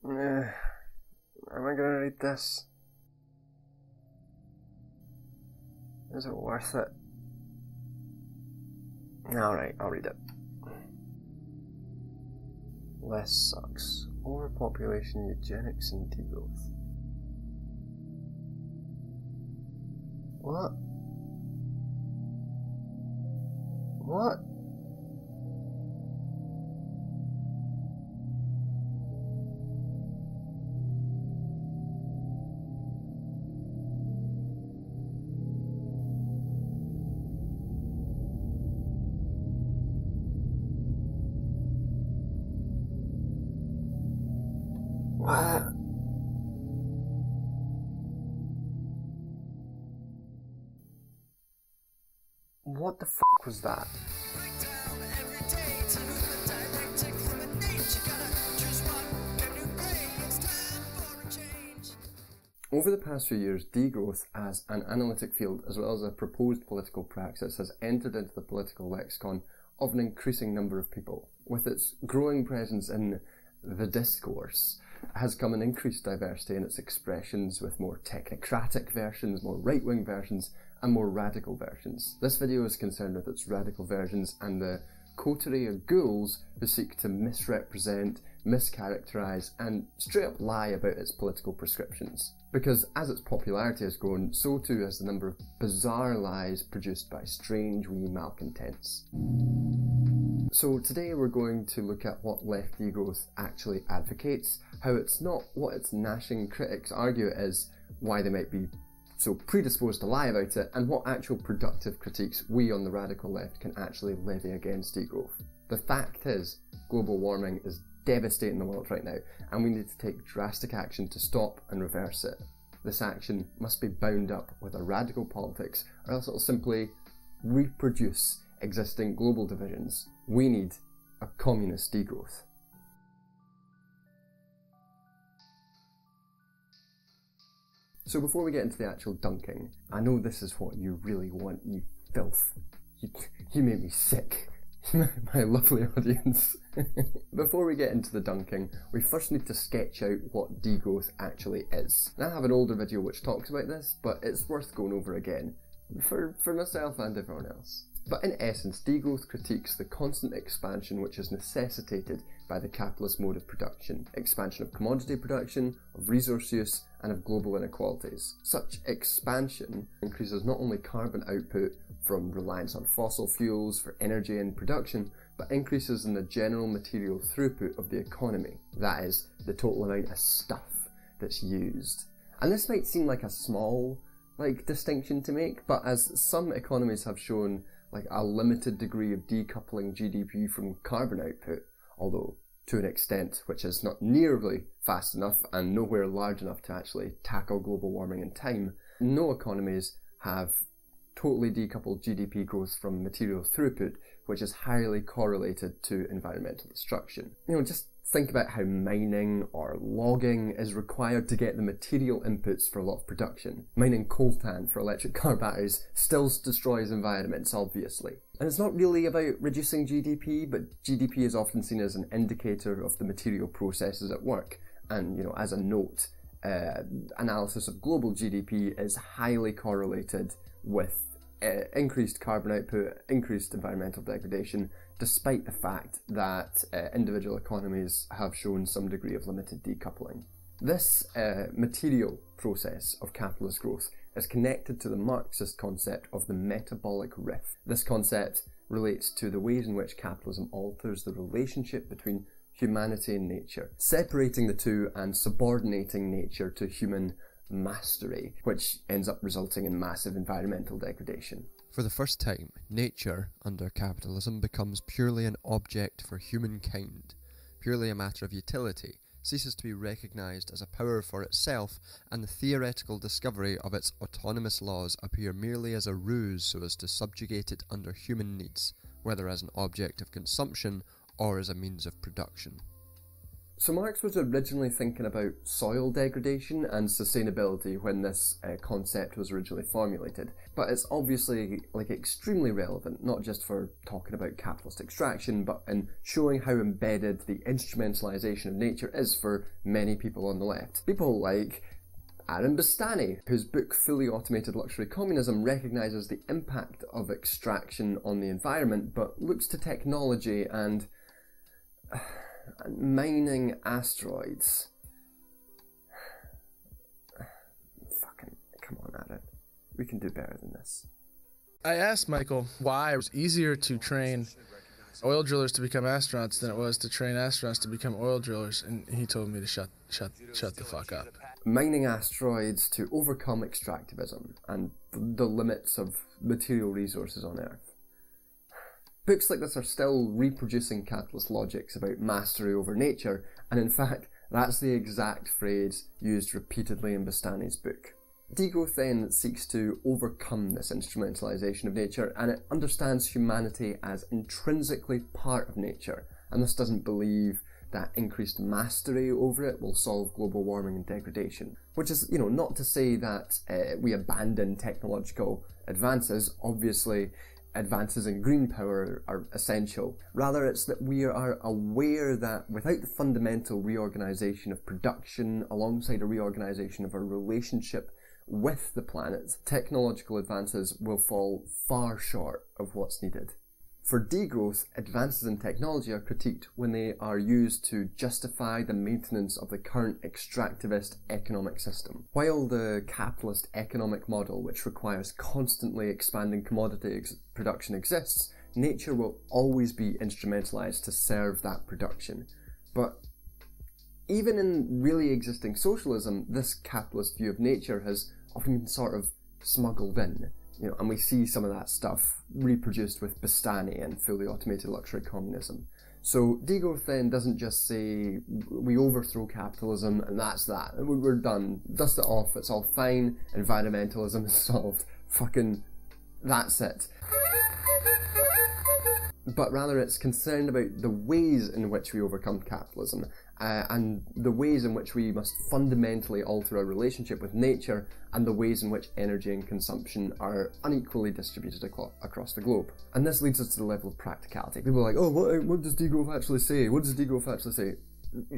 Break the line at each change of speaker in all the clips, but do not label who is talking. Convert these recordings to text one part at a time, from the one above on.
Am I gonna read this? Is it worth it? Alright, I'll read it. Less sucks. Overpopulation, eugenics, and degrowth. What? What? What? What the fuck was that? Over the past few years, degrowth as an analytic field, as well as a proposed political praxis, has entered into the political lexicon of an increasing number of people. With its growing presence in the discourse has come an increased diversity in its expressions, with more technocratic versions, more right-wing versions, and more radical versions. This video is concerned with its radical versions and the coterie of ghouls who seek to misrepresent, mischaracterise, and straight up lie about its political prescriptions. Because as its popularity has grown, so too has the number of bizarre lies produced by strange wee malcontents. So today we're going to look at what left degrowth actually advocates, how it's not what its gnashing critics argue it is, why they might be so predisposed to lie about it, and what actual productive critiques we on the radical left can actually levy against degrowth. The fact is, global warming is devastating the world right now, and we need to take drastic action to stop and reverse it. This action must be bound up with a radical politics, or else it'll simply reproduce existing global divisions. We need a communist degrowth. So before we get into the actual dunking, I know this is what you really want, you filth. You make me sick. My lovely audience. Before we get into the dunking, we first need to sketch out what degrowth actually is. And I have an older video which talks about this, but it's worth going over again, for myself and everyone else. But in essence, degrowth critiques the constant expansion which is necessitated by the capitalist mode of production, expansion of commodity production, of resource use, and of global inequalities. Such expansion increases not only carbon output from reliance on fossil fuels for energy and production, but increases in the general material throughput of the economy, that is, the total amount of stuff that's used. And this might seem like a small distinction to make, but as some economies have shown a limited degree of decoupling GDP from carbon output, although to an extent which is not nearly fast enough and nowhere large enough to actually tackle global warming in time, no economies have totally decoupled GDP growth from material throughput, which is highly correlated to environmental destruction. Just think about how mining or logging is required to get the material inputs for a lot of production. Mining coltan for electric car batteries still destroys environments, obviously. And it's not really about reducing GDP, but GDP is often seen as an indicator of the material processes at work. And, as a note, analysis of global GDP is highly correlated with increased carbon output, increased environmental degradation, despite the fact that individual economies have shown some degree of limited decoupling. This material process of capitalist growth is connected to the Marxist concept of the metabolic rift. This concept relates to the ways in which capitalism alters the relationship between humanity and nature, separating the two and subordinating nature to human mastery, which ends up resulting in massive environmental degradation.
For the first time, nature, under capitalism, becomes purely an object for humankind, purely a matter of utility, ceases to be recognised as a power for itself, and the theoretical discovery of its autonomous laws appear merely as a ruse so as to subjugate it under human needs, whether as an object of consumption or as a means of production.
So Marx was originally thinking about soil degradation and sustainability when this concept was originally formulated, but it's obviously extremely relevant, not just for talking about capitalist extraction, but in showing how embedded the instrumentalization of nature is for many people on the left. People like Aaron Bastani, whose book Fully Automated Luxury Communism recognises the impact of extraction on the environment, but looks to technology and mining asteroids. Fucking, come on, Aaron. We can do better than this.
I asked Michael why it was easier to train oil drillers to become astronauts than it was to train astronauts to become oil drillers, and he told me to shut the fuck up.
Mining asteroids to overcome extractivism and the limits of material resources on Earth. Books like this are still reproducing capitalist logics about mastery over nature, and in fact, that's the exact phrase used repeatedly in Bastani's book. Degrowth then seeks to overcome this instrumentalization of nature, and it understands humanity as intrinsically part of nature, and thus doesn't believe that increased mastery over it will solve global warming and degradation. Which is, not to say that we abandon technological advances. Obviously, advances in green power are essential. Rather, it's that we are aware that without the fundamental reorganisation of production alongside a reorganisation of our relationship with the planet, technological advances will fall far short of what's needed. For degrowth, advances in technology are critiqued when they are used to justify the maintenance of the current extractivist economic system. While the capitalist economic model, which requires constantly expanding commodity production, exists, nature will always be instrumentalized to serve that production. But even in really existing socialism, this capitalist view of nature has often been sort of smuggled in. And we see some of that stuff reproduced with Bastani and Fully Automated Luxury Communism. So degrowth then doesn't just say we overthrow capitalism and that's that. We're done. Dust it off. It's all fine. Environmentalism is solved. Fucking that's it. But rather it's concerned about the ways in which we overcome capitalism and the ways in which we must fundamentally alter our relationship with nature and the ways in which energy and consumption are unequally distributed across the globe. And this leads us to the level of practicality. People are like, oh, what does degrowth actually say? What does degrowth actually say?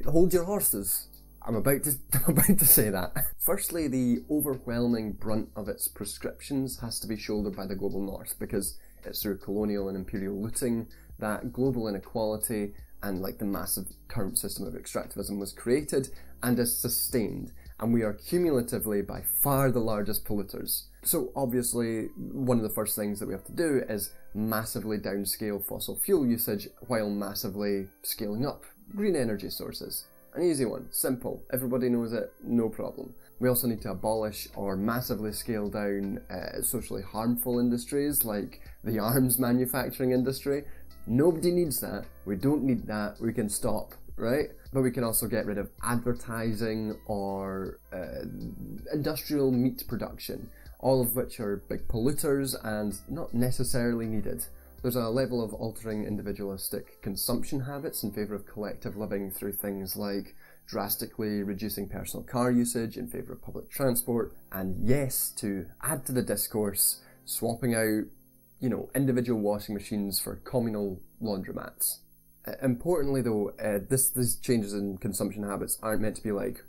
Hold your horses. I'm about to say that. Firstly, the overwhelming brunt of its prescriptions has to be shouldered by the global north, because it's through colonial and imperial looting that global inequality and the massive current system of extractivism was created and is sustained, and we are cumulatively by far the largest polluters. So obviously one of the first things that we have to do is massively downscale fossil fuel usage while massively scaling up green energy sources. An easy one, simple, everybody knows it, no problem. We also need to abolish or massively scale down socially harmful industries like the arms manufacturing industry. Nobody needs that, we don't need that, we can stop, right? But we can also get rid of advertising or industrial meat production, all of which are big polluters and not necessarily needed. There's a level of altering individualistic consumption habits in favour of collective living through things like drastically reducing personal car usage in favour of public transport, and yes, to add to the discourse, swapping out, individual washing machines for communal laundromats. Importantly though, these changes in consumption habits aren't meant to be like,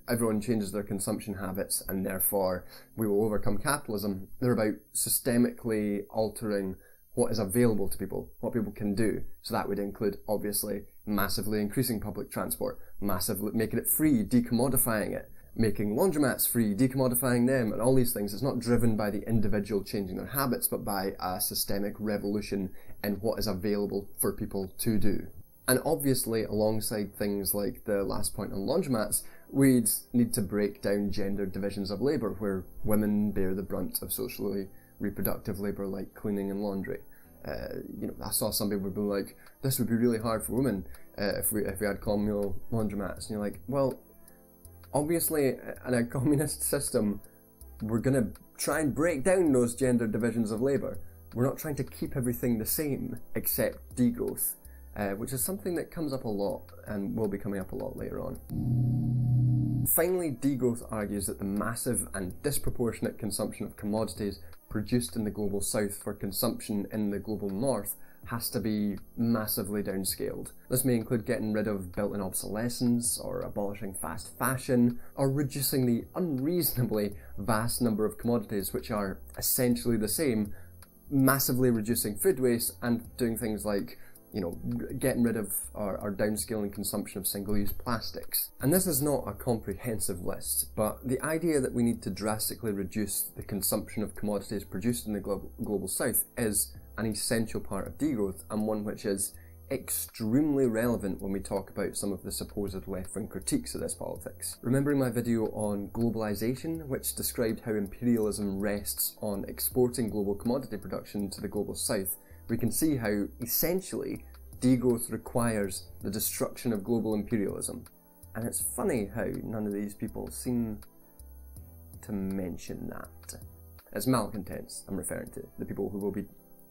everyone changes their consumption habits and therefore we will overcome capitalism. They're about systemically altering what is available to people, what people can do. So that would include, obviously, massively increasing public transport, massively making it free, decommodifying it, making laundromats free, decommodifying them, and all these things. It's not driven by the individual changing their habits, but by a systemic revolution in what is available for people to do. And obviously, alongside things like the last point on laundromats, we'd need to break down gender divisions of labour, where women bear the brunt of socially reproductive labour like cleaning and laundry. I saw some people be like, this would be really hard for women if we had communal laundromats. And you're like, well, obviously in a communist system, we're going to try and break down those gender divisions of labour. We're not trying to keep everything the same, except degrowth. which is something that comes up a lot and will be coming up a lot later on. Finally, Degrowth argues that the massive and disproportionate consumption of commodities produced in the global south for consumption in the global north has to be massively downscaled. This may include getting rid of built-in obsolescence, or abolishing fast fashion, or reducing the unreasonably vast number of commodities which are essentially the same, massively reducing food waste, and doing things like, getting rid of or downscaling consumption of single-use plastics. And this is not a comprehensive list, but the idea that we need to drastically reduce the consumption of commodities produced in the global south is an essential part of degrowth, and one which is extremely relevant when we talk about some of the supposed left-wing critiques of this politics. Remembering my video on globalization, which described how imperialism rests on exporting global commodity production to the global south, we can see how, essentially, degrowth requires the destruction of global imperialism. And it's funny how none of these people seem to mention that. It's malcontents I'm referring to, the people who will be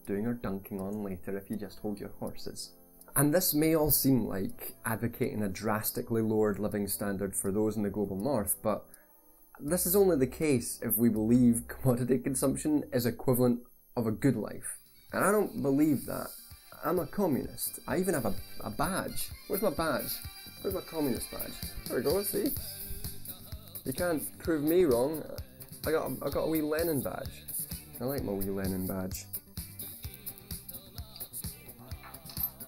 doing our dunking on later if you just hold your horses. And this may all seem like advocating a drastically lowered living standard for those in the global north, but this is only the case if we believe commodity consumption is equivalent of a good life. And I don't believe that. I'm a communist. I even have a badge. Where's my badge? Where's my communist badge? There we go, see? You can't prove me wrong. I got a wee Lenin badge. I like my wee Lenin badge.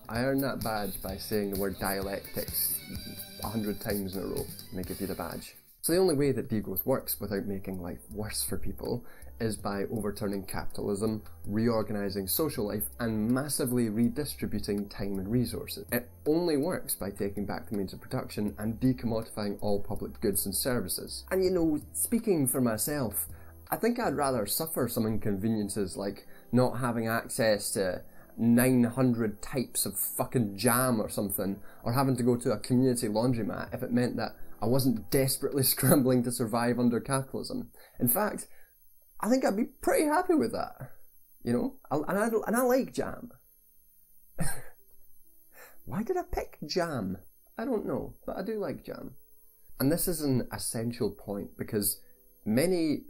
I earned that badge by saying the word dialectics 100 times in a row, and they give you the badge. So the only way that degrowth works without making life worse for people is by overturning capitalism, reorganising social life, and massively redistributing time and resources. It only works by taking back the means of production and decommodifying all public goods and services. And speaking for myself, I think I'd rather suffer some inconveniences like not having access to 900 types of fucking jam or something, or having to go to a community laundromat if it meant that I wasn't desperately scrambling to survive under capitalism. In fact, I think I'd be pretty happy with that, and I like jam. Why did I pick jam? I don't know, but I do like jam. And this is an essential point because many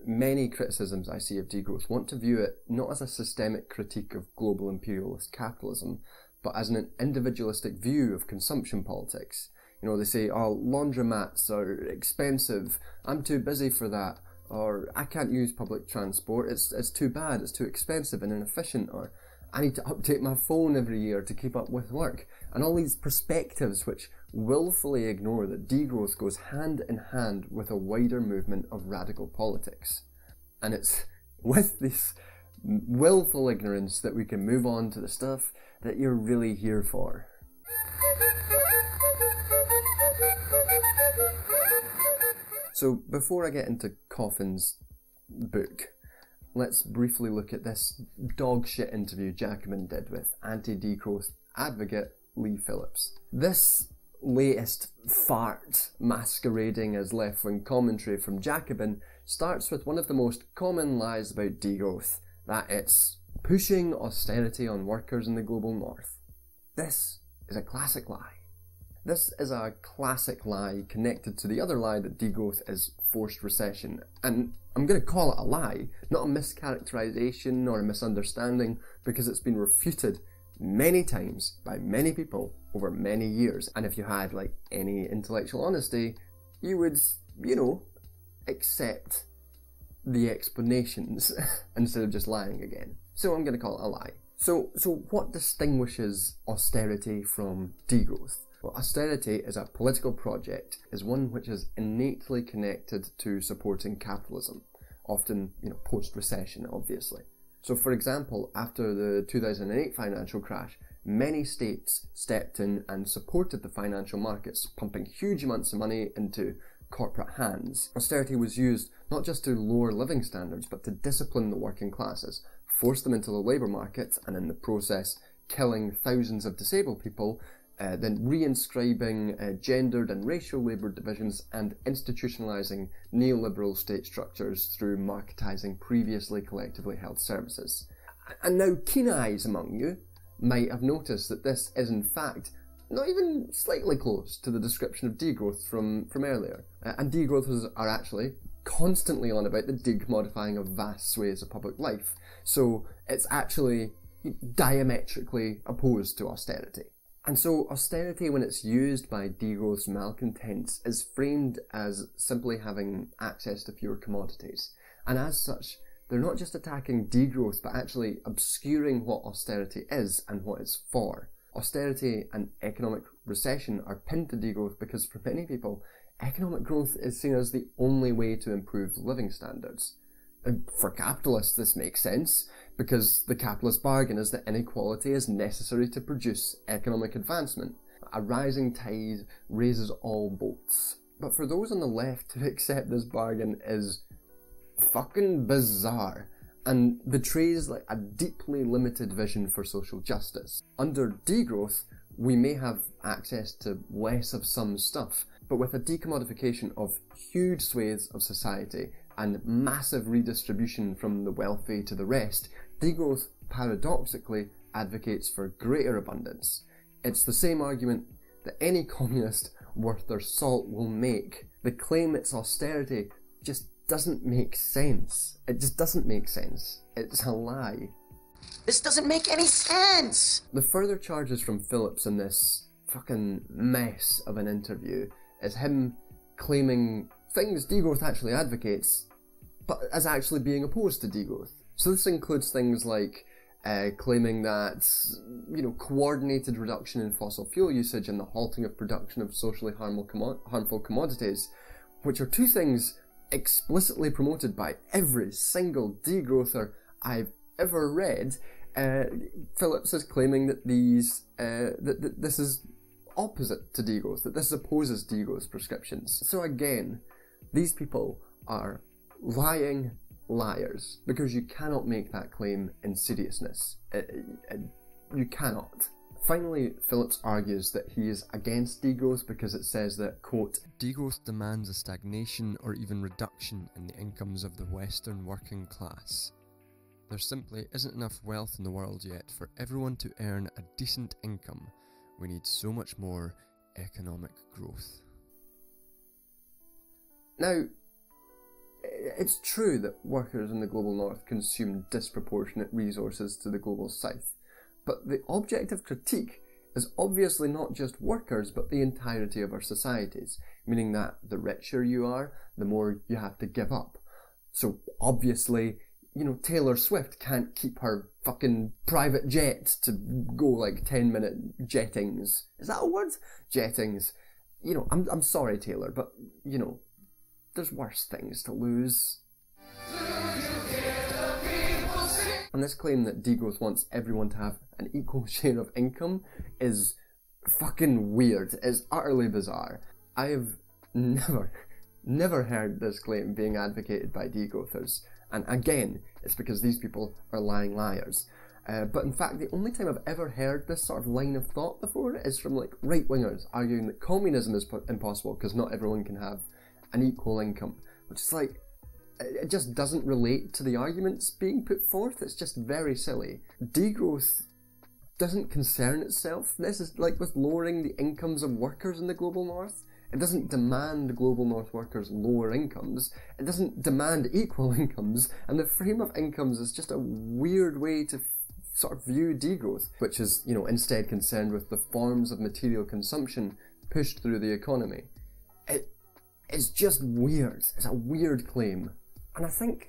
criticisms I see of degrowth want to view it not as a systemic critique of global imperialist capitalism, but as an individualistic view of consumption politics. They say, oh, laundromats are expensive, I'm too busy for that, or I can't use public transport, it's too bad, it's too expensive and inefficient, or I need to update my phone every year to keep up with work. And all these perspectives which willfully ignore that degrowth goes hand in hand with a wider movement of radical politics. And it's with this willful ignorance that we can move on to the stuff that you're really here for. So before I get into Coffin's book, let's briefly look at this dog shit interview Jacobin did with anti-degrowth advocate Lee Phillips. This latest fart masquerading as left-wing commentary from Jacobin starts with one of the most common lies about degrowth, that it's pushing austerity on workers in the global north. This is a classic lie. This is a classic lie connected to the other lie that degrowth is forced recession. And I'm going to call it a lie, not a mischaracterization or a misunderstanding, because it's been refuted many times by many people over many years. And if you had any intellectual honesty, you would, accept the explanations instead of just lying again. So I'm going to call it a lie. So what distinguishes austerity from degrowth? Well, austerity is a political project, is one which is innately connected to supporting capitalism, often, post-recession, obviously. So, for example, after the 2008 financial crash, many states stepped in and supported the financial markets, pumping huge amounts of money into corporate hands. Austerity was used not just to lower living standards, but to discipline the working classes, force them into the labour market, and in the process, killing thousands of disabled people, then reinscribing gendered and racial labour divisions and institutionalising neoliberal state structures through marketising previously collectively held services. And now keen eyes among you might have noticed that this is in fact not even slightly close to the description of degrowth from earlier. And degrowthers are actually constantly on about the decommodifying of vast swathes of public life. So it's actually diametrically opposed to austerity. And so austerity, when it's used by degrowth's malcontents, is framed as simply having access to fewer commodities. And as such, they're not just attacking degrowth, but actually obscuring what austerity is and what it's for. Austerity and economic recession are pinned to degrowth because for many people, economic growth is seen as the only way to improve living standards. And for capitalists, this makes sense, because the capitalist bargain is that inequality is necessary to produce economic advancement. A rising tide raises all boats. But for those on the left to accept this bargain is fucking bizarre, and betrays like a deeply limited vision for social justice. Under degrowth, we may have access to less of some stuff, but with a decommodification of huge swathes of society and massive redistribution from the wealthy to the rest, degrowth paradoxically advocates for greater abundance. It's the same argument that any communist worth their salt will make. The claim it's austerity just doesn't make sense. It just doesn't make sense. It's a lie.
This doesn't make any sense!
The further charges from Phillips in this fucking mess of an interview is him claiming things degrowth actually advocates, but as actually being opposed to degrowth. So this includes things like claiming that, coordinated reduction in fossil fuel usage and the halting of production of socially harmful commodities, which are two things explicitly promoted by every single degrowther I've ever read. Phillips is claiming that that this is opposite to degrowth, that this opposes degrowth prescriptions. So again, these people are lying liars, because you cannot make that claim in seriousness. You cannot. Finally, Phillips argues that he is against degrowth because it says that, quote,
degrowth demands a stagnation or even reduction in the incomes of the Western working class. There simply isn't enough wealth in the world yet for everyone to earn a decent income. We need so much more economic growth.
Now, it's true that workers in the global north consume disproportionate resources to the global south. But the object of critique is obviously not just workers, but the entirety of our societies, meaning that the richer you are, the more you have to give up. So obviously, Taylor Swift can't keep her fucking private jet to go like 10-minute jettings. Is that a word? Jettings. I'm sorry, Taylor, but, there's worse things to lose. And this claim that degrowth wants everyone to have an equal share of income is fucking weird. It's utterly bizarre. I have never heard this claim being advocated by degrowthers. And again, it's because these people are lying liars. But in fact, the only time I've ever heard this sort of line of thought before is from like right-wingers arguing that communism is impossible because not everyone can have an equal income, which is like, it just doesn't relate to the arguments being put forth. It's just very silly. Degrowth doesn't concern itself. This is like with lowering the incomes of workers in the global north. It doesn't demand global north workers lower incomes. It doesn't demand equal incomes. And the frame of incomes is just a weird way to sort of view degrowth, which is, instead concerned with the forms of material consumption pushed through the economy. It's just weird. It's a weird claim. And I think,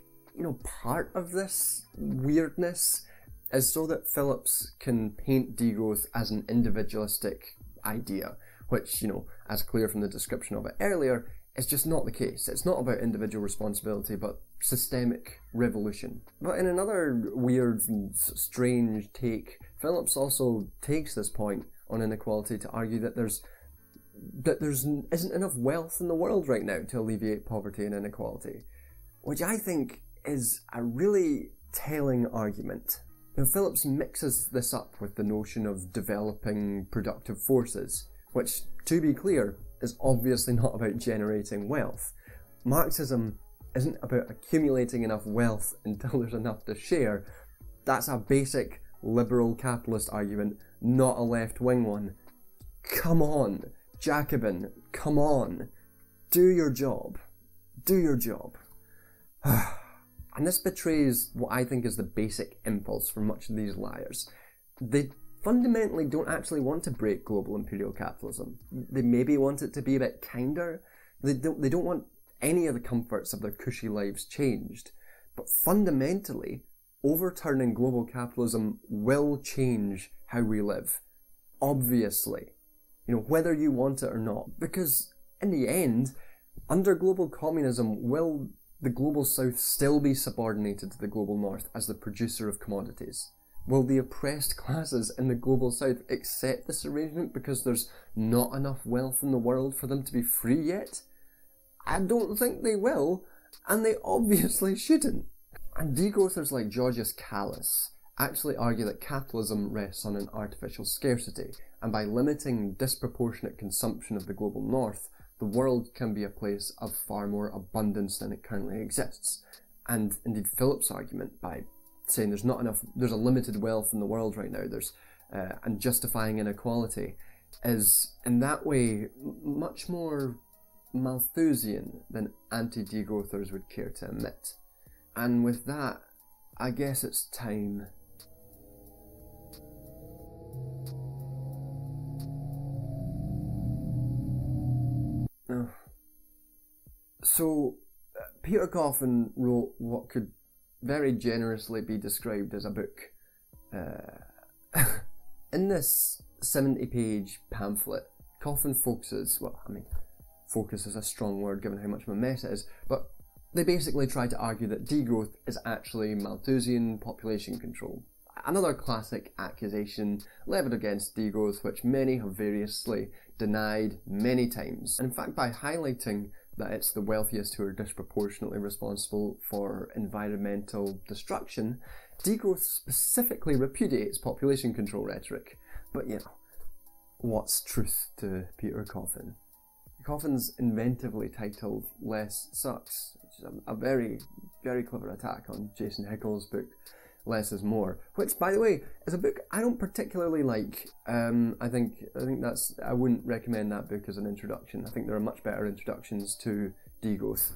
part of this weirdness is so that Phillips can paint degrowth as an individualistic idea, which, as clear from the description of it earlier, is just not the case. It's not about individual responsibility, but systemic revolution. But in another weird and strange take, Phillips also takes this point on inequality to argue that there isn't enough wealth in the world right now to alleviate poverty and inequality, which I think is a really telling argument. Phillips mixes this up with the notion of developing productive forces, which, to be clear, is obviously not about generating wealth. Marxism isn't about accumulating enough wealth until there's enough to share. That's a basic liberal capitalist argument, not a left-wing one. Come on, Jacobin, come on. Do your job. Do your job. And this betrays what I think is the basic impulse for much of these liars. They fundamentally don't actually want to break global imperial capitalism. They maybe want it to be a bit kinder. They don't want any of the comforts of their cushy lives changed. But fundamentally, overturning global capitalism will change how we live. Obviously. Whether you want it or not. Because, in the end, under global communism, will the global south still be subordinated to the global north as the producer of commodities? Will the oppressed classes in the global south accept this arrangement because there's not enough wealth in the world for them to be free yet? I don't think they will, and they obviously shouldn't. And degrowthers like Georgius Callas actually argue that capitalism rests on an artificial scarcity, and by limiting disproportionate consumption of the global north, the world can be a place of far more abundance than it currently exists. And indeed Philip's argument by saying there's a limited wealth in the world right now, and justifying inequality, is in that way much more Malthusian than anti-degrowthers would care to admit. And with that, I guess it's time. So, Peter Coffin wrote what could very generously be described as a book. In this 70-page pamphlet, Coffin focuses, focus is a strong word given how much of a mess it is, but they basically try to argue that degrowth is actually Malthusian population control. Another classic accusation levelled against degrowth, which many have variously denied many times. And in fact, by highlighting that it's the wealthiest who are disproportionately responsible for environmental destruction, degrowth specifically repudiates population control rhetoric. But what's truth to Peter Coffin? Coffin's inventively titled Less Sucks, which is a very, very clever attack on Jason Hickel's book Less is More, which, by the way, is a book I don't particularly like. I think I wouldn't recommend that book as an introduction. I think there are much better introductions to degrowth.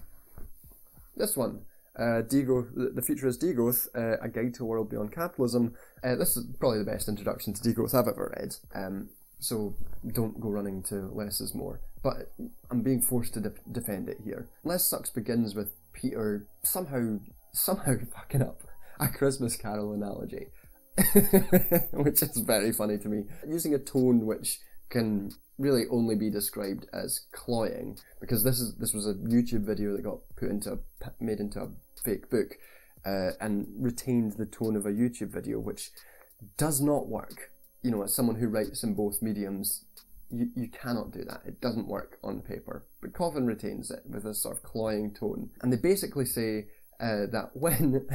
This one, Degrowth, The Future is Degrowth, A Guide to a World Beyond Capitalism. This is probably the best introduction to degrowth I've ever read. So don't go running to Less is More. But I'm being forced to defend it here. Less Sucks begins with Peter somehow fucking up a Christmas Carol analogy, which is very funny to me, using a tone which can really only be described as cloying, because this was a YouTube video that got made into a fake book, and retained the tone of a YouTube video, which does not work. As someone who writes in both mediums, you cannot do that. It doesn't work on paper. But Coffin retains it with this sort of cloying tone, and they basically say that when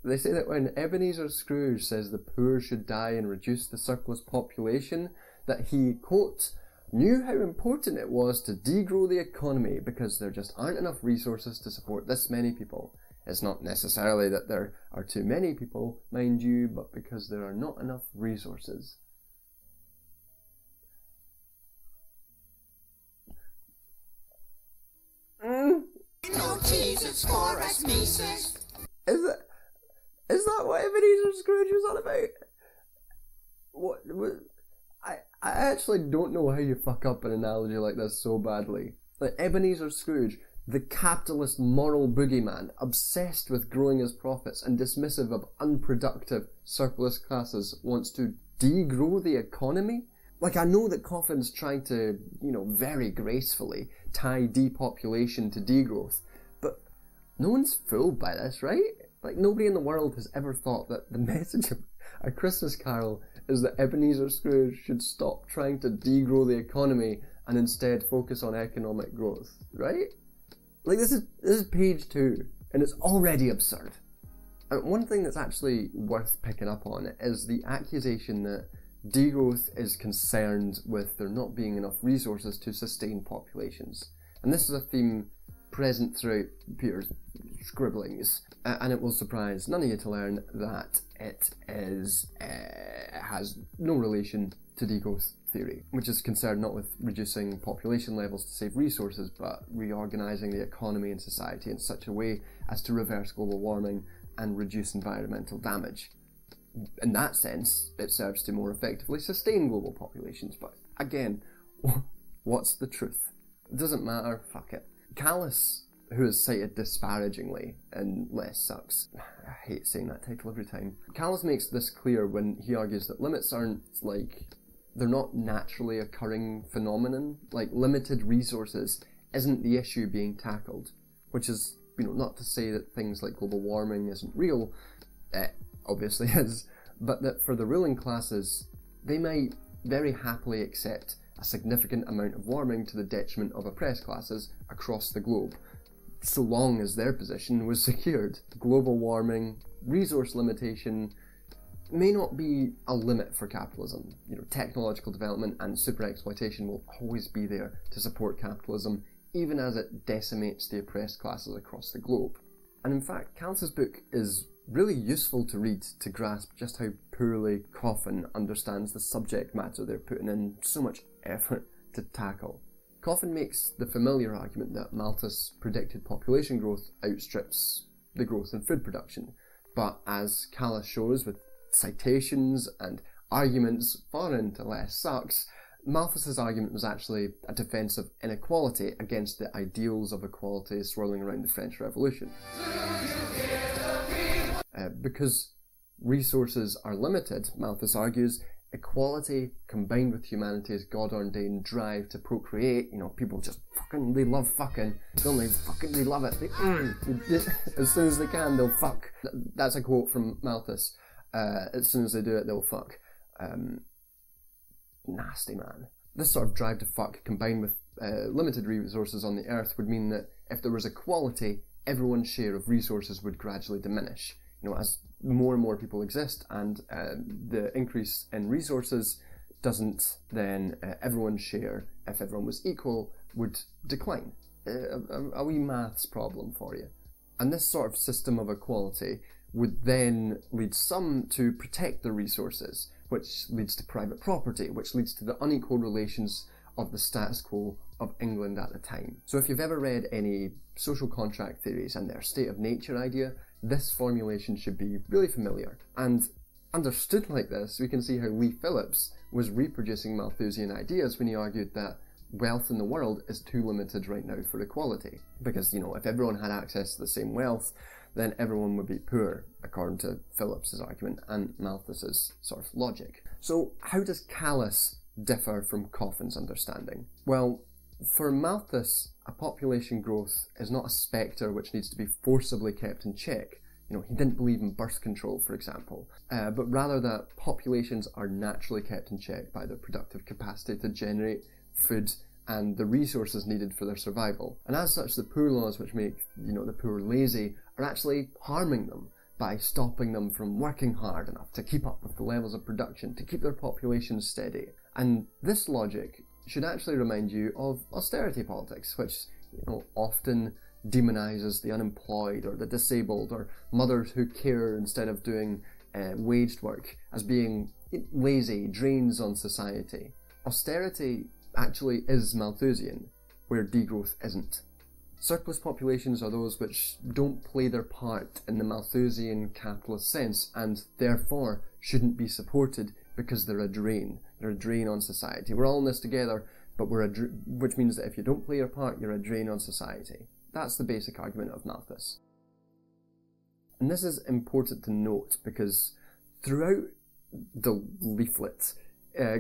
when Ebenezer Scrooge says the poor should die and reduce the surplus population, that he, quote, knew how important it was to degrow the economy because there just aren't enough resources to support this many people. It's not necessarily that there are too many people, mind you, but because there are not enough resources.
No Jesus for us, Mises.
Is that what Ebenezer Scrooge was on about? I actually don't know how you fuck up an analogy like this so badly. Like Ebenezer Scrooge, the capitalist moral boogeyman, obsessed with growing his profits and dismissive of unproductive surplus classes, wants to degrow the economy? Like, I know that Coffin's trying to, very gracefully tie depopulation to degrowth, but no one's fooled by this, right? Like, nobody in the world has ever thought that the message of A Christmas Carol is that Ebenezer Scrooge should stop trying to degrow the economy and instead focus on economic growth, right? Like, this is page 2, and it's already absurd. And one thing that's actually worth picking up on is the accusation that degrowth is concerned with there not being enough resources to sustain populations. And this is a theme present throughout Peter's scribblings, and it will surprise none of you to learn that it has no relation to degrowth theory, which is concerned not with reducing population levels to save resources, but reorganising the economy and society in such a way as to reverse global warming and reduce environmental damage. In that sense, it serves to more effectively sustain global populations, but again, what's the truth? It doesn't matter, fuck it. Callus, who is cited disparagingly in Less Sucks, I hate saying that title every time, Callus makes this clear when he argues that limits aren't they're not naturally occurring phenomenon. Like, limited resources isn't the issue being tackled, which is, not to say that things like global warming isn't real, it obviously is, but that for the ruling classes, they might very happily accept a significant amount of warming to the detriment of oppressed classes across the globe, so long as their position was secured. Global warming, resource limitation, may not be a limit for capitalism. Technological development and super-exploitation will always be there to support capitalism, even as it decimates the oppressed classes across the globe. And in fact, Callus's book is really useful to read to grasp just how poorly Coffin understands the subject matter they're putting in so much effort to tackle. Coffin makes the familiar argument that Malthus' predicted population growth outstrips the growth in food production, but as Callus shows with citations and arguments far into Less Sucks, Malthus's argument was actually a defence of inequality against the ideals of equality swirling around the French Revolution. Because resources are limited, Malthus argues, equality combined with humanity's God-ordained drive to procreate, people just they love fucking, don't they? They love it. As soon as they can, they'll fuck. That's a quote from Malthus. As soon as they do it, they'll fuck. Nasty, man. This sort of drive to fuck, combined with limited resources on the earth, would mean that if there was equality, everyone's share of resources would gradually diminish. As more and more people exist, and the increase in resources doesn't, then everyone's share, if everyone was equal, would decline. A wee maths problem for you. And this sort of system of equality would then lead some to protect their resources, which leads to private property, which leads to the unequal relations of the status quo of England at the time. So if you've ever read any social contract theories and their state of nature idea, this formulation should be really familiar. And understood like this, we can see how Lee Phillips was reproducing Malthusian ideas when he argued that wealth in the world is too limited right now for equality. Because, if everyone had access to the same wealth, then everyone would be poor, according to Phillips's argument and Malthus's sort of logic. So how does Callus differ from Coffin's understanding? Well, for Malthus, a population growth is not a spectre which needs to be forcibly kept in check. He didn't believe in birth control, for example, but rather that populations are naturally kept in check by their productive capacity to generate food and the resources needed for their survival. And as such, the poor laws which make, the poor lazy are actually harming them by stopping them from working hard enough to keep up with the levels of production, to keep their populations steady. And this logic should actually remind you of austerity politics, which often demonises the unemployed or the disabled or mothers who care instead of doing waged work as being lazy, drains on society. Austerity actually is Malthusian, where degrowth isn't. Surplus populations are those which don't play their part in the Malthusian capitalist sense and therefore shouldn't be supported because they're a drain. They're a drain on society. We're all in this together, but which means that if you don't play your part, you're a drain on society. That's the basic argument of Malthus. And this is important to note because throughout the leaflet,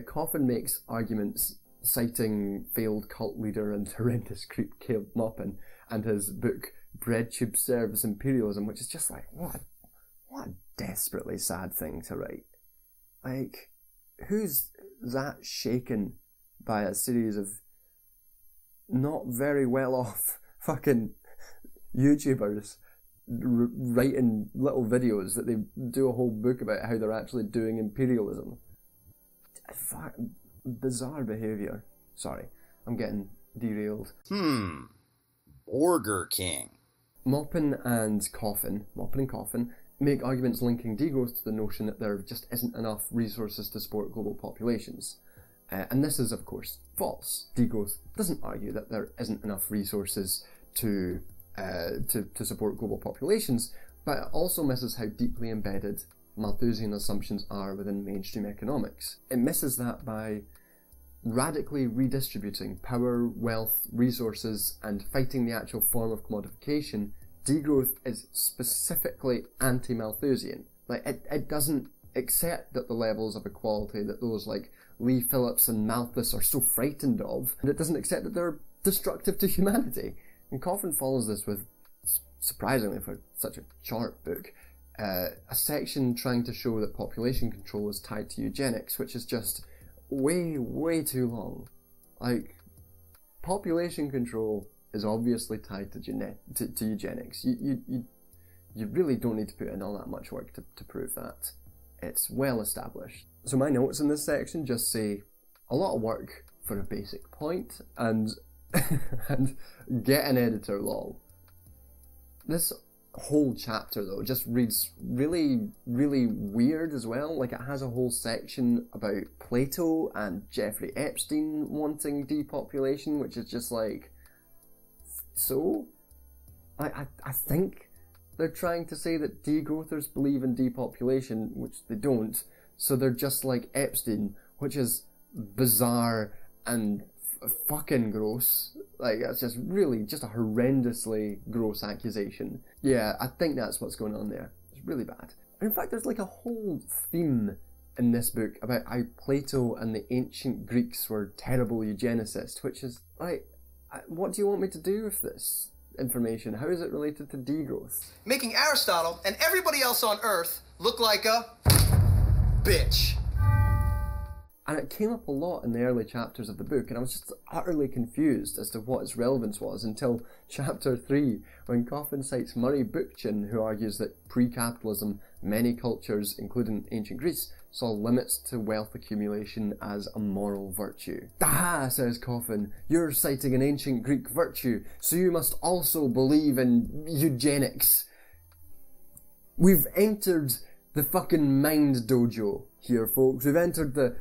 Coffin makes arguments citing failed cult leader and horrendous creep Caleb Maupin and his book Bread Tube Serves Imperialism, which is just like, what a desperately sad thing to write. Like, who's that shaken by a series of not very well off fucking YouTubers writing little videos that they do a whole book about how they're actually doing imperialism? Bizarre behaviour. Sorry, I'm getting derailed.
Burger King.
Maupin and Coffin make arguments linking degrowth to the notion that there just isn't enough resources to support global populations. And this is, of course, false. Degrowth doesn't argue that there isn't enough resources to support global populations, but it also misses how deeply embedded Malthusian assumptions are within mainstream economics. It misses that by radically redistributing power, wealth, resources, and fighting the actual form of commodification. Degrowth is specifically anti-Malthusian. It doesn't accept that the levels of equality that those like Lee Phillips and Malthus are so frightened of, and it doesn't accept that they're destructive to humanity. And Coffin follows this with, surprisingly for such a short book, a section trying to show that population control is tied to eugenics, which is just way too long. Like, population control is obviously tied to eugenics. You really don't need to put in all that much work to prove that. It's well established. So my notes in this section just say a lot of work for a basic point and and get an editor, lol. This whole chapter though just reads really weird as well. Like, it has a whole section about Plato and Jeffrey Epstein wanting depopulation, which is just like, so I think they're trying to say that degrowthers believe in depopulation, which they don't, so they're just like Epstein, which is bizarre and fucking gross. Like, that's just really just a horrendously gross accusation. Yeah, I think that's what's going on there. It's really bad. And in fact, there's like a whole theme in this book about how Plato and the ancient Greeks were terrible eugenicists, which is like, what do you want me to do with this information? How is it related to degrowth?
Making Aristotle and everybody else on Earth look like a bitch.
And it came up a lot in the early chapters of the book, and I was just utterly confused as to what its relevance was until chapter 3, when Coffin cites Murray Bookchin, who argues that pre-capitalism, many cultures, including ancient Greece, saw limits to wealth accumulation as a moral virtue. "Ah," says Coffin, "you're citing an ancient Greek virtue, so you must also believe in eugenics." We've entered the fucking mind dojo here, folks. We've entered the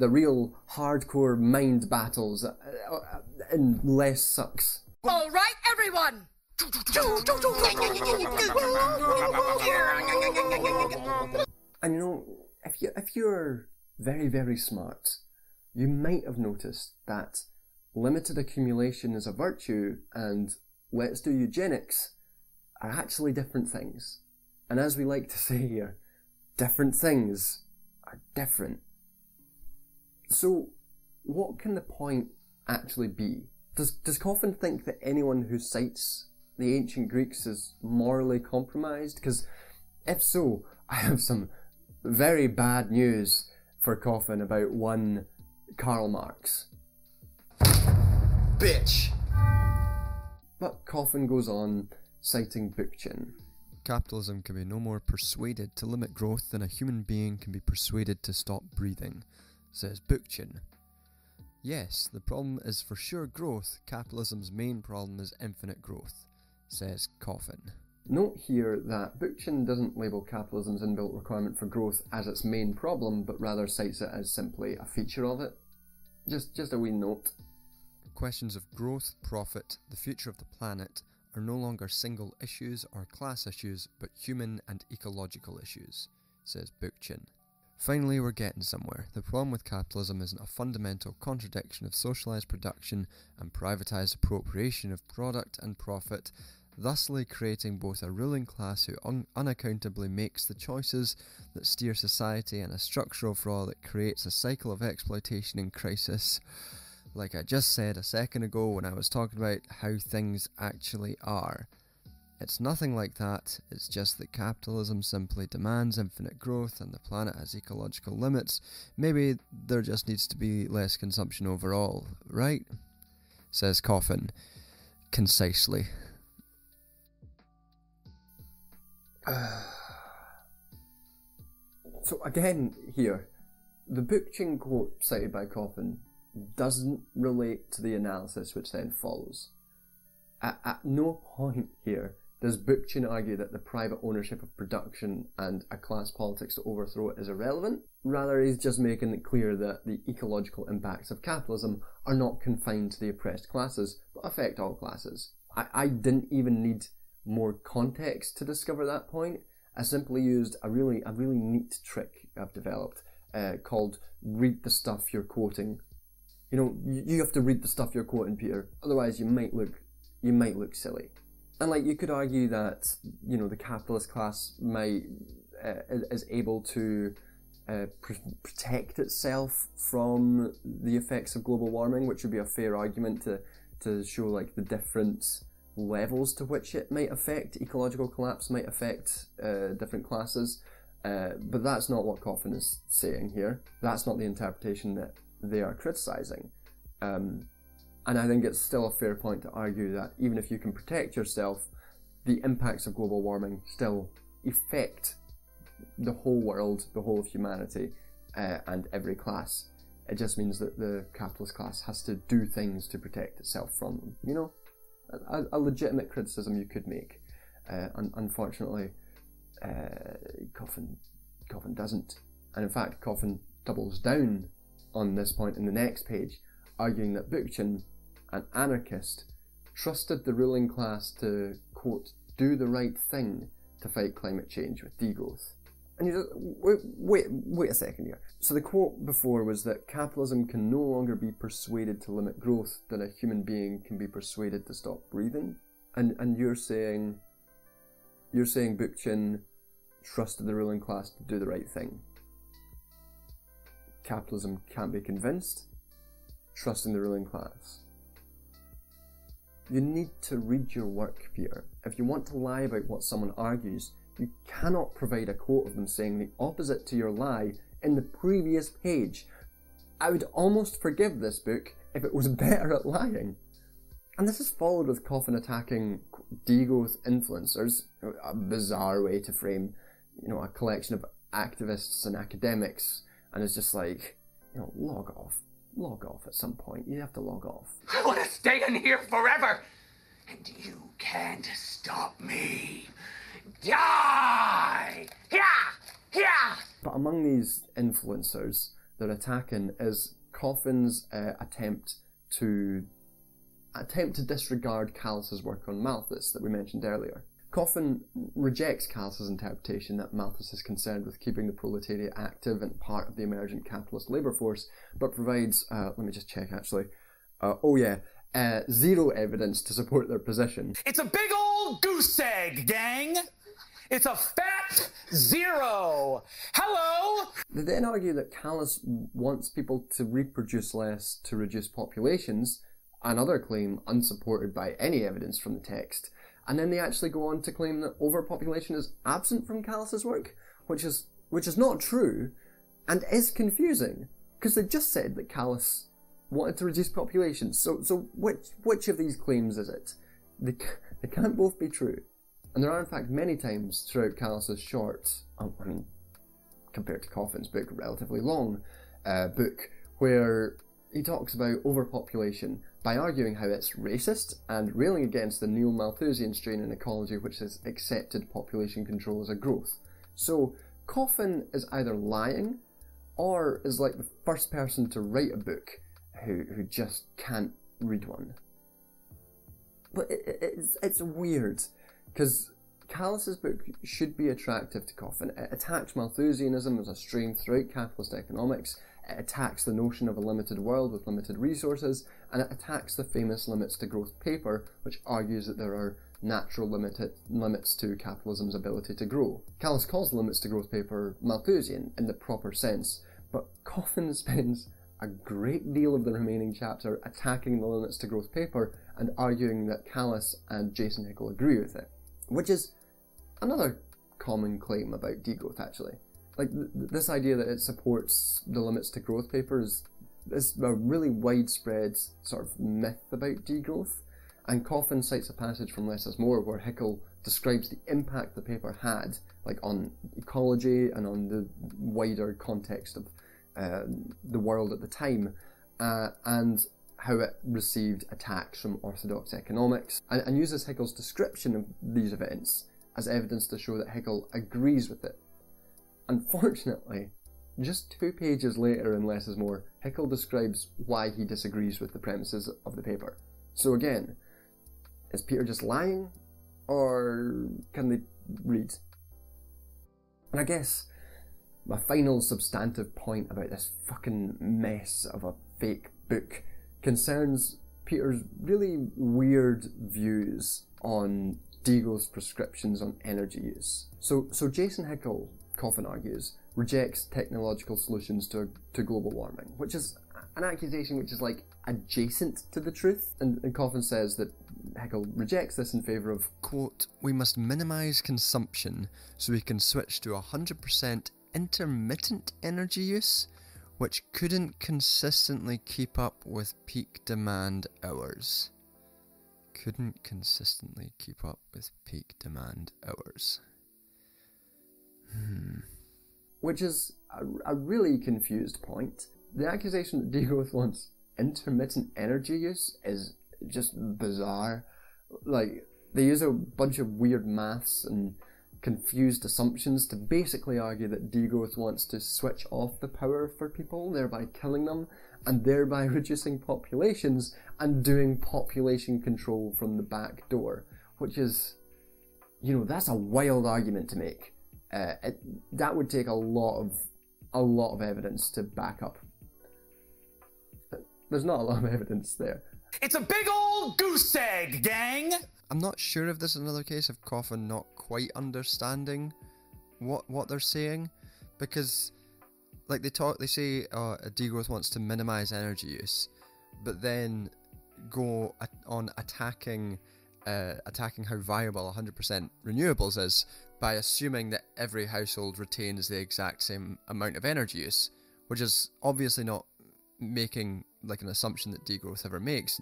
real hardcore mind battles in less sucks.
All right, everyone.
And you know, if you're very smart, you might have noticed that limited accumulation is a virtue and let's do eugenics are actually different things. And as we like to say here, different things are different. So, what can the point actually be? Does Coffin think that anyone who cites the ancient Greeks is morally compromised? Because if so, I have some very bad news for Coffin about one Karl Marx.
Bitch.
But Coffin goes on, citing Bookchin.
Capitalism can be no more persuaded to limit growth than a human being can be persuaded to stop breathing, says Bookchin. Yes, the problem is for sure growth. Capitalism's main problem is infinite growth, says Coffin.
Note here that Bookchin doesn't label capitalism's inbuilt requirement for growth as its main problem, but rather cites it as simply a feature of it. Just a wee note.
Questions of growth, profit, the future of the planet are no longer single issues or class issues, but human and ecological issues, says Bookchin. Finally, we're getting somewhere. The problem with capitalism isn't a fundamental contradiction of socialised production and privatised appropriation of product and profit, thusly creating both a ruling class who unaccountably makes the choices that steer society and a structural flaw that creates a cycle of exploitation and crisis. Like I just said a second ago when I was talking about how things actually are. It's nothing like that, it's just that capitalism simply demands infinite growth and the planet has ecological limits. Maybe there just needs to be less consumption overall, right? Says Coffin, concisely.
So again here, the Bookchin quote cited by Coffin doesn't relate to the analysis which then follows. At no point here does Bookchin argue that the private ownership of production and a class politics to overthrow it is irrelevant. Rather, he's just making it clear that the ecological impacts of capitalism are not confined to the oppressed classes, but affect all classes. I didn't even need more context to discover that point. I simply used a really neat trick I've developed called read the stuff you're quoting. You know, you have to read the stuff you're quoting, Peter. Otherwise, you might look silly. And like, you could argue that, you know, the capitalist class is able to protect itself from the effects of global warming, which would be a fair argument to show like the different levels to which it might affect, ecological collapse might affect different classes. But that's not what Coffin is saying here. That's not the interpretation that they are criticising. And I think it's still a fair point to argue that even if you can protect yourself, the impacts of global warming still affect the whole world, the whole of humanity, and every class. It just means that the capitalist class has to do things to protect itself from them. You know, a legitimate criticism you could make. Unfortunately, Coffin doesn't. And in fact, Coffin doubles down on this point in the next page, arguing that Bookchin, an anarchist, trusted the ruling class to, quote, do the right thing to fight climate change with degrowth. And you just, wait a second here. So the quote before was that capitalism can no longer be persuaded to limit growth than a human being can be persuaded to stop breathing. And you're saying Bookchin trusted the ruling class to do the right thing. Capitalism can't be convinced. Trusting the ruling class. You need to read your work, Peter. If you want to lie about what someone argues, you cannot provide a quote of them saying the opposite to your lie in the previous page. I would almost forgive this book if it was better at lying. And this is followed with Coffin attacking degrowth influencers, a bizarre way to frame, you know, a collection of activists and academics, and it's just like, you know, log off at some point. You have to log off.
I want to stay in here forever, and you can't stop me. Die! Yeah!
But among these influencers they're attacking is Coffin's attempt to disregard Callus's work on Malthus that we mentioned earlier. Coffin rejects Callus's interpretation that Malthus is concerned with keeping the proletariat active and part of the emergent capitalist labour force, but provides, let me just check actually, zero evidence to support their position.
It's a big old goose egg, gang! It's a fat zero! Hello!
They then argue that Callus wants people to reproduce less to reduce populations, another claim unsupported by any evidence from the text. And then they actually go on to claim that overpopulation is absent from Callus's work, which is not true, and is confusing, because they just said that Callus wanted to reduce population. So which of these claims is it? They can't both be true. And there are in fact many times throughout Callus's short, compared to Coffin's book, relatively long book, where he talks about overpopulation by arguing how it's racist and railing against the neo-Malthusian strain in ecology which has accepted population control as a growth. So Coffin is either lying or is like the first person to write a book who just can't read one. But it's weird, because Callus's book should be attractive to Coffin. It attacks Malthusianism as a strain throughout capitalist economics. It attacks the notion of a limited world with limited resources, and it attacks the famous Limits to Growth paper, which argues that there are natural limits to capitalism's ability to grow. Callus calls the Limits to Growth paper Malthusian in the proper sense, but Coffin spends a great deal of the remaining chapter attacking the Limits to Growth paper and arguing that Callus and Jason Hickel agree with it, which is another common claim about degrowth, actually. Like, this idea that it supports the Limits to Growth paper is a really widespread sort of myth about degrowth, and Coffin cites a passage from Less is More where Hickel describes the impact the paper had, like on ecology and on the wider context of the world at the time, and how it received attacks from orthodox economics, and uses Haeckel's description of these events as evidence to show that Haeckel agrees with it. Unfortunately, just 2 pages later in Less is More, Haeckel describes why he disagrees with the premises of the paper. So again, is Peter just lying, or can they read? And I guess my final substantive point about this fucking mess of a fake book concerns Peter's really weird views on Degrowth's prescriptions on energy use. So Jason Haeckel, Coffin argues, rejects technological solutions to global warming, which is an accusation which is like adjacent to the truth, and Coffin says that Haeckel rejects this in favour of,
quote, "We must minimise consumption so we can switch to 100% intermittent energy use, which couldn't consistently keep up with peak demand hours." Couldn't consistently keep up with peak demand hours.
Which is a really confused point. The accusation that Degrowth wants intermittent energy use is just bizarre. Like, they use a bunch of weird maths and confused assumptions to basically argue that Degrowth wants to switch off the power for people, thereby killing them, and thereby reducing populations and doing population control from the back door, which is, that's a wild argument to make. That would take a lot of evidence to back up. There's not a lot of evidence there.
It's a big old goose egg, gang!
I'm not sure if this is another case of Coffin not quite understanding what they're saying, because like they say Degrowth wants to minimise energy use, but then go on attacking how viable 100% renewables is by assuming that every household retains the exact same amount of energy use, which is obviously not making like an assumption that Degrowth ever makes,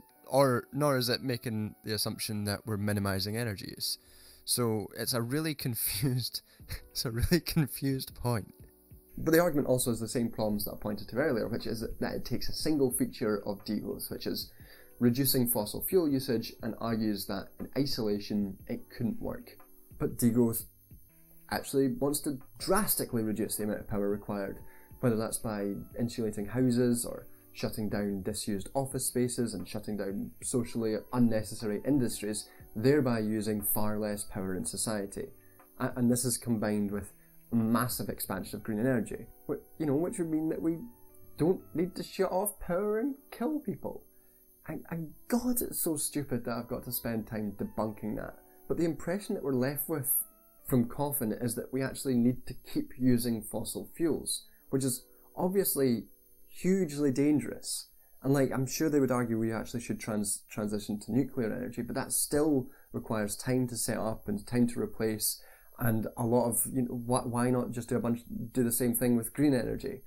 nor is it making the assumption that we're minimising energy use. So it's a really confused point.
But the argument also has the same problems that I pointed to earlier, which is that it takes a single feature of Degrowth, which is reducing fossil fuel usage, and argues that in isolation it couldn't work. But Degrowth actually wants to drastically reduce the amount of power required, whether that's by insulating houses or shutting down disused office spaces and shutting down socially unnecessary industries, thereby using far less power in society. And this is combined with a massive expansion of green energy, which would mean that we don't need to shut off power and kill people. And God, it's so stupid that I've got to spend time debunking that. But the impression that we're left with from Coffin is that we actually need to keep using fossil fuels, which is obviously hugely dangerous. And I'm sure they would argue we actually should transition to nuclear energy, but that still requires time to set up and time to replace, and a lot of, why not just do the same thing with green energy?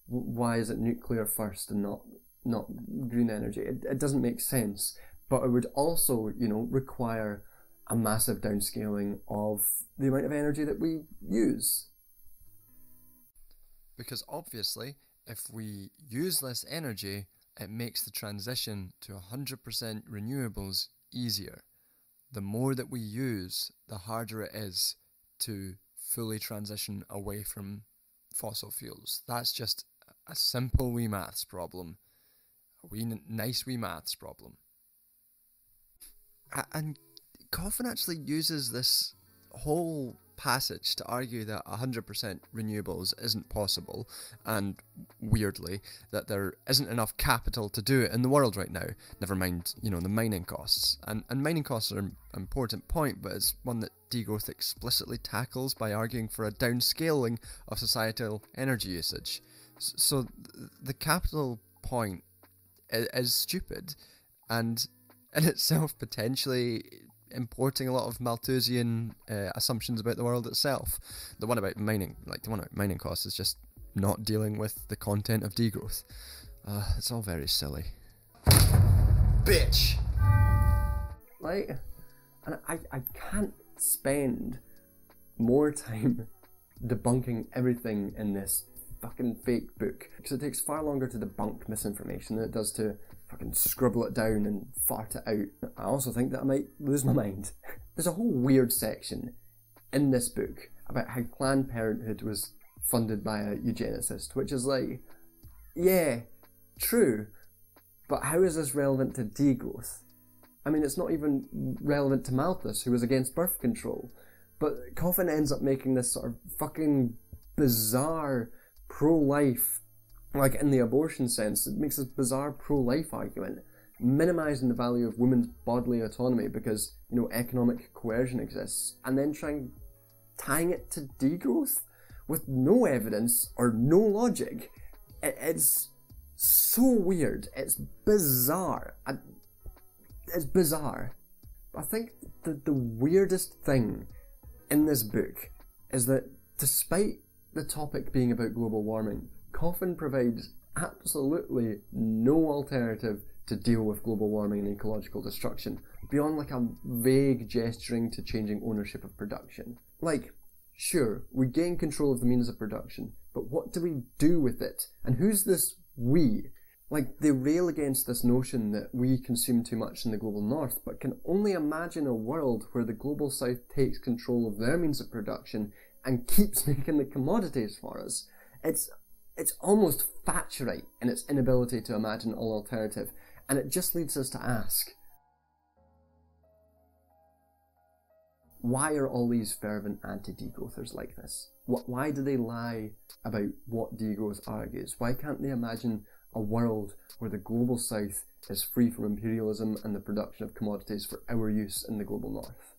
Why is it nuclear first and not green energy? It doesn't make sense, but it would also, require a massive downscaling of the amount of energy that we use.
Because obviously, if we use less energy, it makes the transition to 100% renewables easier. The more that we use, the harder it is to fully transition away from fossil fuels. That's just a simple wee maths problem. Nice wee maths problem. And Coffin actually uses this whole passage to argue that 100% renewables isn't possible, and weirdly that there isn't enough capital to do it in the world right now, never mind the mining costs. And mining costs are an important point, but it's one that Degrowth explicitly tackles by arguing for a downscaling of societal energy usage. So the capital point is stupid, and in itself potentially importing a lot of Malthusian assumptions about the world itself. The one about mining costs is just not dealing with the content of Degrowth. It's all very silly.
Bitch!
And I can't spend more time debunking everything in this fucking fake book, because it takes far longer to debunk misinformation than it does to fucking scribble it down and fart it out. I also think that I might lose my mind. There's a whole weird section in this book about how Planned Parenthood was funded by a eugenicist, which is like, yeah, true, but how is this relevant to degrowth? I mean, it's not even relevant to Malthus, who was against birth control. But Coffin ends up making this sort of fucking bizarre pro-life, like in the abortion sense, it makes this bizarre pro-life argument, minimising the value of women's bodily autonomy because, you know, economic coercion exists, and then tying it to degrowth with no evidence or no logic. It's so weird. It's bizarre. It's bizarre. I think the weirdest thing in this book is that despite the topic being about global warming, Coffin provides absolutely no alternative to deal with global warming and ecological destruction, beyond like a vague gesturing to changing ownership of production. Like, sure, we gain control of the means of production, but what do we do with it? And who's this we? Like, they rail against this notion that we consume too much in the global north, but can only imagine a world where the global south takes control of their means of production and keeps making the commodities for us. It's almost Thatcherite in its inability to imagine an alternative, and it just leads us to ask, why are all these fervent anti-degrowthers like this? Why do they lie about what degrowth argues? Why can't they imagine a world where the global south is free from imperialism and the production of commodities for our use in the global north?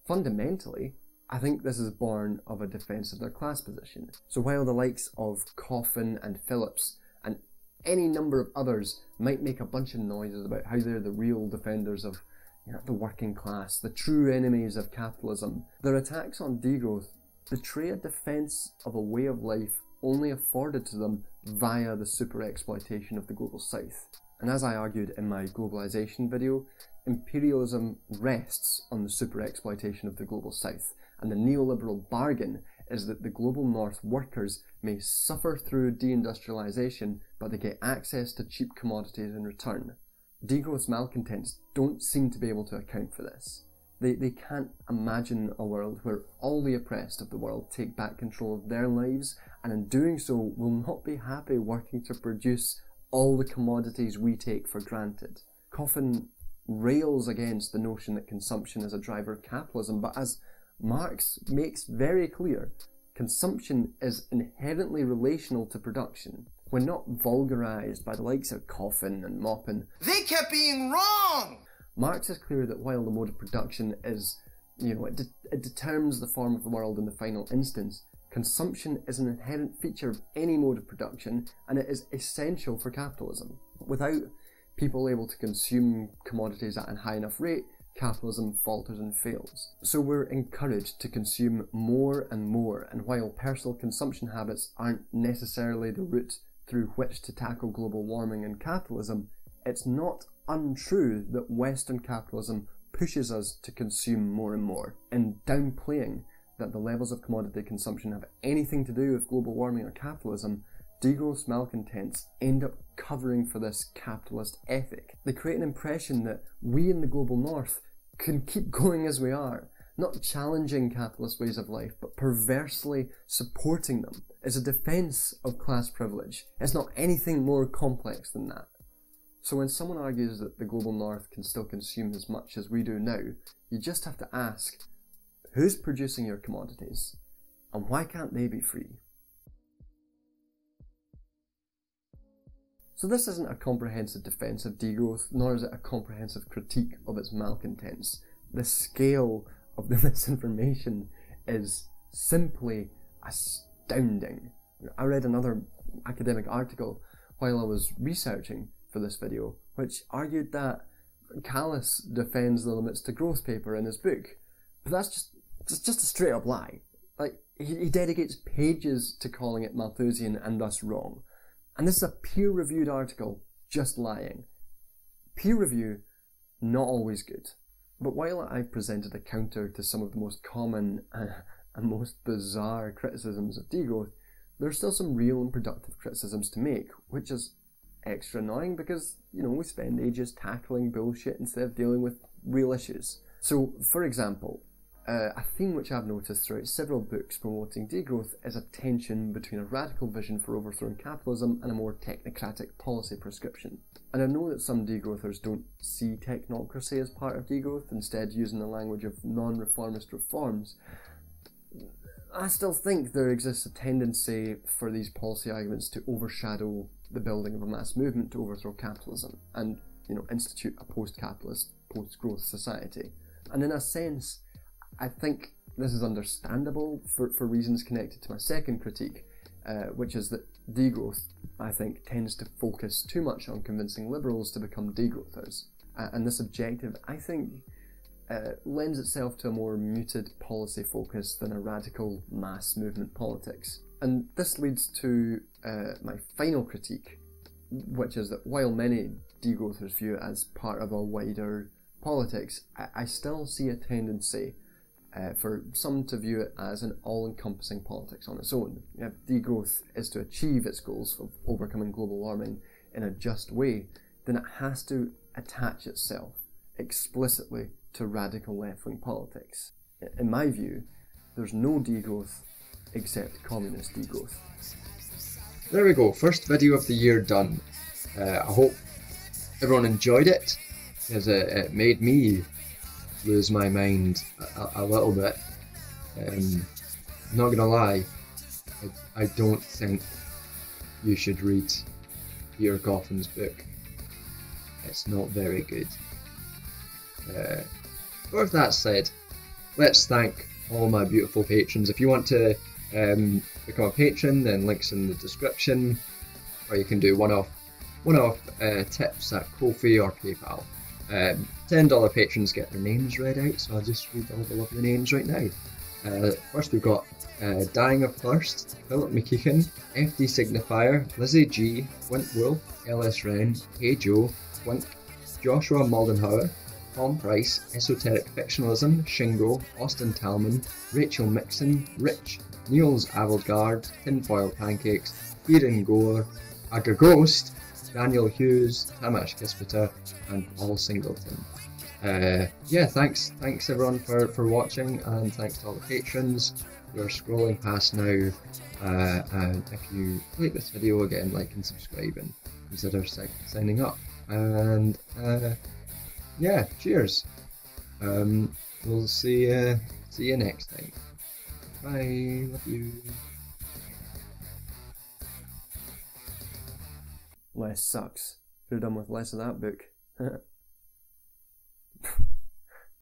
Fundamentally, I think this is born of a defence of their class position. So while the likes of Coffin and Phillips and any number of others might make a bunch of noises about how they're the real defenders of, you know, the working class, the true enemies of capitalism, their attacks on degrowth betray a defence of a way of life only afforded to them via the super exploitation of the global south. And as I argued in my globalisation video, imperialism rests on the super exploitation of the global south, and the neoliberal bargain is that the global north workers may suffer through deindustrialisation, but they get access to cheap commodities in return. Degrowth's malcontents don't seem to be able to account for this. They can't imagine a world where all the oppressed of the world take back control of their lives, and in doing so will not be happy working to produce all the commodities we take for granted. Coffin rails against the notion that consumption is a driver of capitalism, but as Marx makes very clear, consumption is inherently relational to production. When not vulgarised by the likes of Coffin and Maupin,
They kept being wrong!
Marx is clear that while the mode of production is, it determines the form of the world in the final instance, consumption is an inherent feature of any mode of production, and it is essential for capitalism. Without people able to consume commodities at a high enough rate, capitalism falters and fails. So we're encouraged to consume more and more, and while personal consumption habits aren't necessarily the route through which to tackle global warming and capitalism, it's not untrue that Western capitalism pushes us to consume more and more. In downplaying that the levels of commodity consumption have anything to do with global warming or capitalism, degrowth's malcontents end up covering for this capitalist ethic. They create an impression that we in the global north can keep going as we are, not challenging capitalist ways of life, but perversely supporting them. It's a defence of class privilege. It's not anything more complex than that. So when someone argues that the global north can still consume as much as we do now, you just have to ask, who's producing your commodities? And why can't they be free? So this isn't a comprehensive defence of degrowth, nor is it a comprehensive critique of its malcontents. The scale of the misinformation is simply astounding. I read another academic article while I was researching for this video, which argued that Callis defends the limits to growth paper in his book. But that's just a straight up lie. Like, he dedicates pages to calling it Malthusian and thus wrong. And this is a peer-reviewed article just lying. Peer review, not always good. But while I've presented a counter to some of the most common and most bizarre criticisms of degrowth, there are still some real and productive criticisms to make, which is extra annoying because, we spend ages tackling bullshit instead of dealing with real issues. So, for example, a theme which I've noticed throughout several books promoting degrowth is a tension between a radical vision for overthrowing capitalism and a more technocratic policy prescription. And I know that some degrowthers don't see technocracy as part of degrowth, instead using the language of non-reformist reforms. I still think there exists a tendency for these policy arguments to overshadow the building of a mass movement to overthrow capitalism and, institute a post-capitalist, post-growth society. And in a sense, I think this is understandable for reasons connected to my second critique, which is that degrowth, I think, tends to focus too much on convincing liberals to become degrowthers. And this objective, I think, lends itself to a more muted policy focus than a radical mass movement politics. And this leads to my final critique, which is that while many degrowthers view it as part of a wider politics, I still see a tendency for some to view it as an all-encompassing politics on its own. If degrowth is to achieve its goals of overcoming global warming in a just way, then it has to attach itself explicitly to radical left-wing politics. In my view, there's no degrowth except communist degrowth.
There we go, first video of the year done. I hope everyone enjoyed it, because it made me lose my mind a little bit. Not gonna lie, I don't think you should read Peter Coffin's book. It's not very good. But with that said, let's thank all my beautiful patrons. If you want to become a patron, then links in the description, or you can do one-off tips at Ko-fi or PayPal. $10 patrons get their names read out, so I'll just read all the lovely names right now. First we've got Dying of Thirst, Philip McKeegan, FD Signifier, Lizzie G, Quint Wolf, LS Wren, Hey Joe, Quint, Joshua Moldenhauer, Tom Price, Esoteric Fictionalism, Shingo, Austin Talman, Rachel Mixon, Rich, Niels Avildgaard, Tinfoil Pancakes, Kieran Gore, Aga Ghost, Daniel Hughes, Tamash Kispita, and Paul Singleton. Thanks everyone for watching, and thanks to all the patrons. We're scrolling past now, and if you like this video, again, like and subscribe and consider signing up. And cheers. We'll see you next time. Bye. Love you.
Less sucks. Could have done with less of that book.